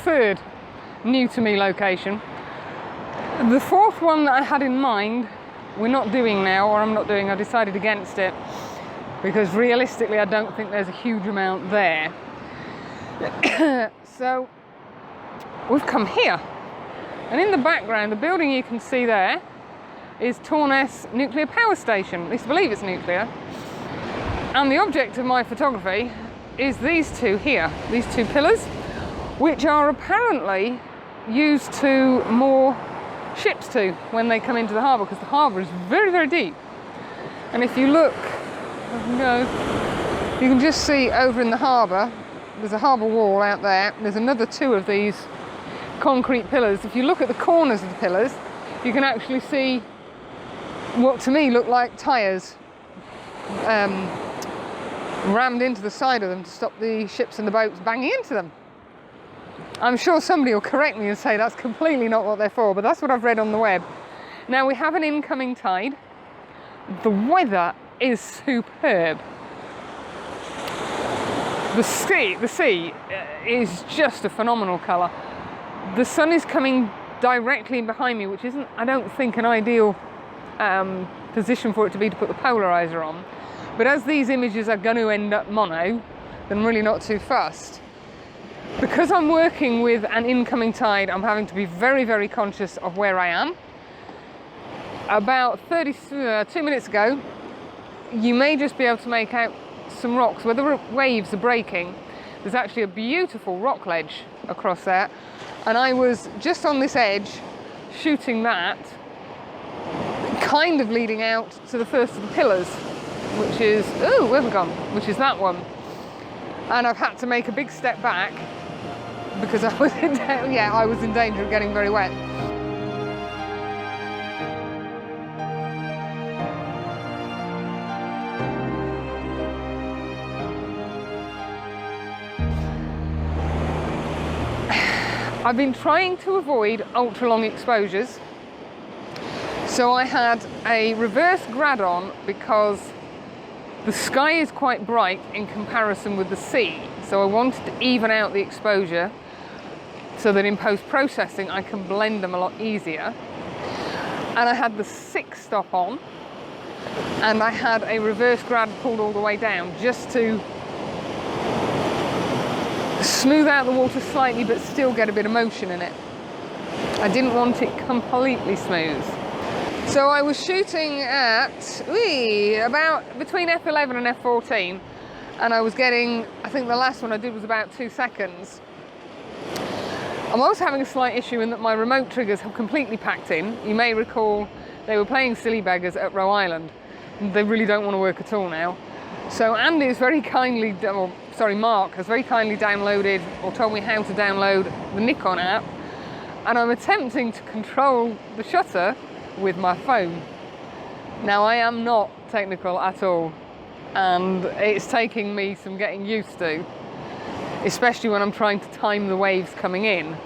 third new to me location. The fourth one that I had in mind, we're not doing now, or I'm not doing, I decided against it, because realistically I don't think there's a huge amount there. So we've come here, and in the background, the building you can see there is Torness Nuclear Power Station. At least I believe it's nuclear. And the object of my photography is these two here, these two pillars, which are apparently used to moor ships to when they come into the harbour, because the harbour is very, very deep. And if you look, you can just see over in the harbour, there's a harbour wall out there. There's another two of these concrete pillars. If you look at the corners of the pillars, you can actually see what to me look like tyres rammed into the side of them to stop the ships and the boats banging into them. I'm sure somebody will correct me and say that's completely not what they're for, but that's what I've read on the web. Now we have an incoming tide. The weather is superb. The sea is just a phenomenal colour. The sun is coming directly behind me, which isn't, I don't think, an ideal position for it to be to put the polarizer on. But as these images are going to end up mono, then I'm really not too fussed. Because I'm working with an incoming tide, I'm having to be very, very conscious of where I am. About 2 minutes ago, you may just be able to make out some rocks where the waves are breaking. There's actually a beautiful rock ledge across there, and I was just on this edge shooting that, kind of leading out to the first of the pillars, which is, oh, where have we gone? Which is that one. And I've had to make a big step back because I was in danger of getting very wet. I've been trying to avoid ultra long exposures, so I had a reverse grad on because the sky is quite bright in comparison with the sea, so I wanted to even out the exposure so that in post-processing I can blend them a lot easier. And I had the 6 stop on, and I had a reverse grad pulled all the way down just to smooth out the water slightly but still get a bit of motion in it. I didn't want it completely smooth. So I was shooting at about between f11 and f14, and I was getting, I think the last one I did was about 2 seconds. I'm also having a slight issue in that my remote triggers have completely packed in. You may recall they were playing silly beggars at Roe Island. They really don't want to work at all now. So Andy has very kindly, Mark has very kindly downloaded or told me how to download the Nikon app, and I'm attempting to control the shutter with my phone. Now I am not technical at all, and it's taking me some getting used to, especially when I'm trying to time the waves coming in,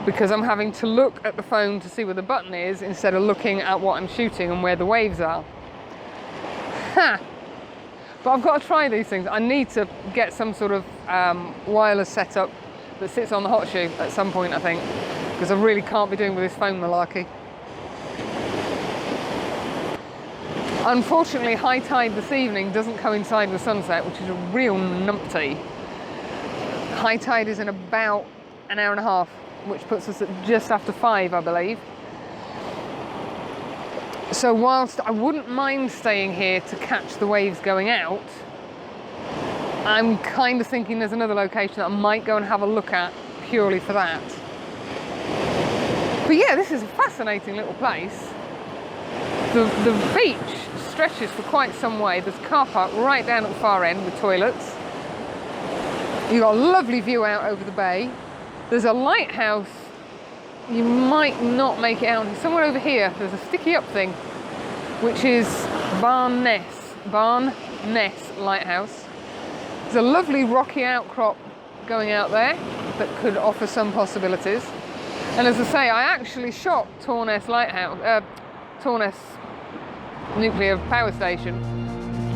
because I'm having to look at the phone to see where the button is instead of looking at what I'm shooting and where the waves are. Ha! But I've got to try these things. I need to get some sort of wireless setup that sits on the hot shoe at some point, I think, because I really can't be doing with this phone malarkey. Unfortunately, high tide this evening doesn't coincide with sunset, which is a real numpty. High tide is in about an hour and a half, which puts us at just after 5, I believe. So whilst I wouldn't mind staying here to catch the waves going out, I'm kind of thinking there's another location that I might go and have a look at purely for that. But yeah, this is a fascinating little place. The beach stretches for quite some way. There's a car park right down at the far end with toilets. You've got a lovely view out over the bay. There's a lighthouse. You might not make it out. Somewhere over here, there's a sticky up thing, which is Barn Ness Lighthouse. There's a lovely rocky outcrop going out there that could offer some possibilities. And as I say, I actually shot Torness Lighthouse, Torness Nuclear Power Station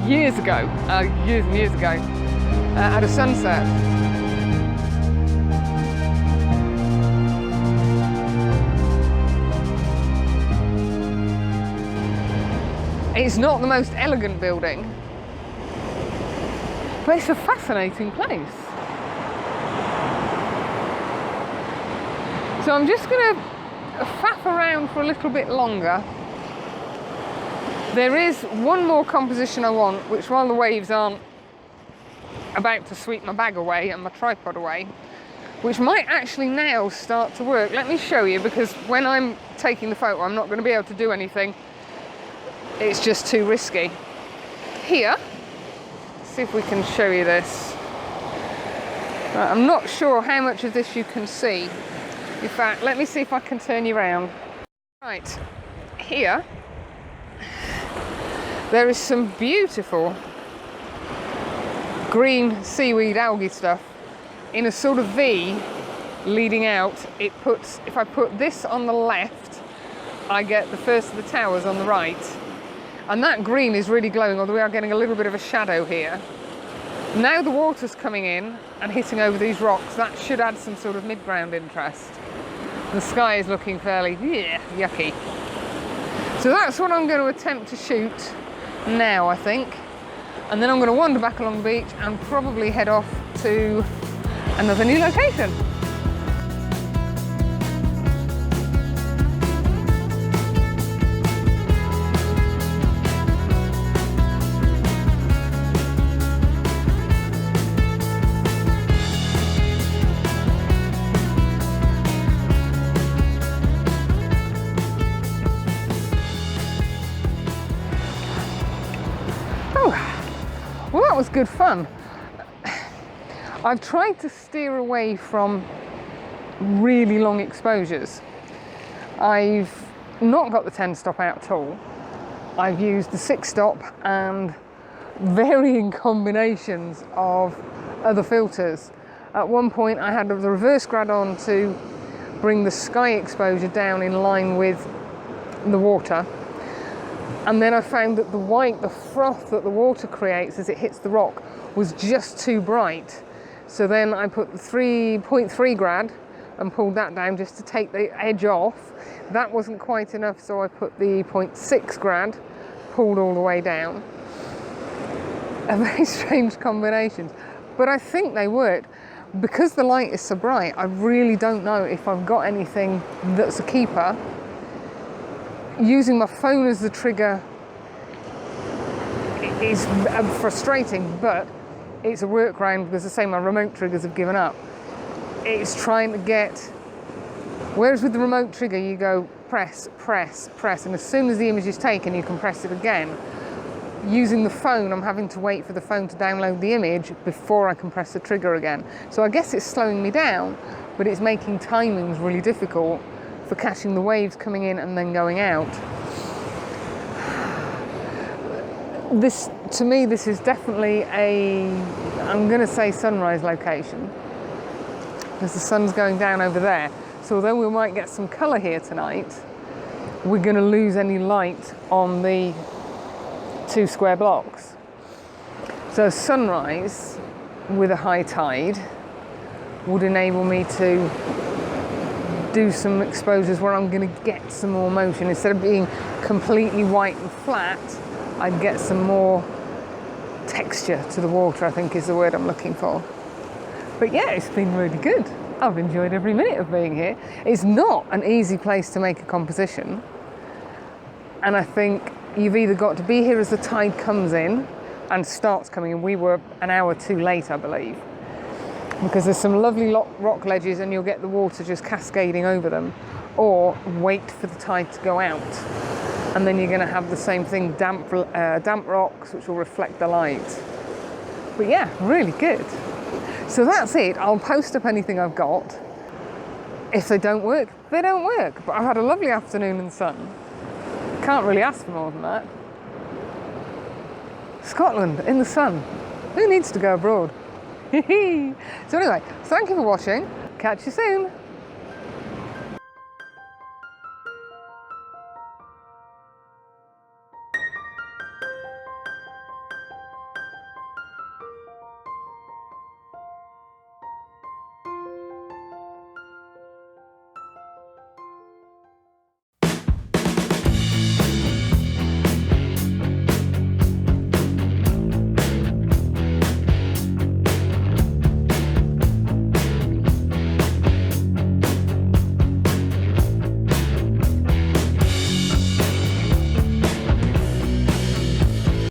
years and years ago, at a sunset. It's not the most elegant building, but it's a fascinating place. So I'm just going to faff around for a little bit longer. There is one more composition I want, which while the waves aren't about to sweep my bag away and my tripod away, which might actually now start to work. Let me show you, because when I'm taking the photo, I'm not going to be able to do anything. It's just too risky. Here, see if we can show you this. Right, I'm not sure how much of this you can see. In fact, let me see if I can turn you around. Right, here, there is some beautiful green seaweed algae stuff in a sort of V leading out. It puts, if I put this on the left, I get the first of the towers on the right. And that green is really glowing, although we are getting a little bit of a shadow here. Now the water's coming in and hitting over these rocks, that should add some sort of mid-ground interest. The sky is looking fairly yucky. So that's what I'm going to attempt to shoot now, I think. And then I'm going to wander back along the beach and probably head off to another new location. Well, that was good fun. I've tried to steer away from really long exposures. I've not got the 10 stop out at all. I've used the 6 stop and varying combinations of other filters. At one point I had the reverse grad on to bring the sky exposure down in line with the water. And then I found that the white, the froth that the water creates as it hits the rock, was just too bright. So then I put the 3.3 grad and pulled that down just to take the edge off. That wasn't quite enough, so I put the 0.6 grad, pulled all the way down. A very strange combinations, but I think they worked. Because the light is so bright, I really don't know if I've got anything that's a keeper. Using my phone as the trigger is frustrating, but it's a workaround because, as I say, my remote triggers have given up. It's trying to get, whereas with the remote trigger you go press, press, press, and as soon as the image is taken you can press it again. Using the phone, I'm having to wait for the phone to download the image before I can press the trigger again. So I guess it's slowing me down, but it's making timings really difficult for catching the waves coming in and then going out. This, to me, this is definitely a, I'm going to say sunrise location, because the sun's going down over there. So although we might get some colour here tonight, we're going to lose any light on the 2 square blocks. So sunrise with a high tide would enable me to do some exposures where I'm going to get some more motion. Instead of being completely white and flat, I'd get some more texture to the water, I think is the word I'm looking for. But yeah, it's been really good. I've enjoyed every minute of being here. It's not an easy place to make a composition, and I think you've either got to be here as the tide comes in and starts coming in. We were an hour too late, I believe, because there's some lovely rock ledges and you'll get the water just cascading over them, or wait for the tide to go out and then you're going to have the same thing, damp rocks which will reflect the light. But yeah, really good. So that's it. I'll post up anything I've got. If they don't work, they don't work. But I've had a lovely afternoon in the sun. Can't really ask for more than that. Scotland in the sun. Who needs to go abroad? So anyway, thank you for watching. Catch you soon.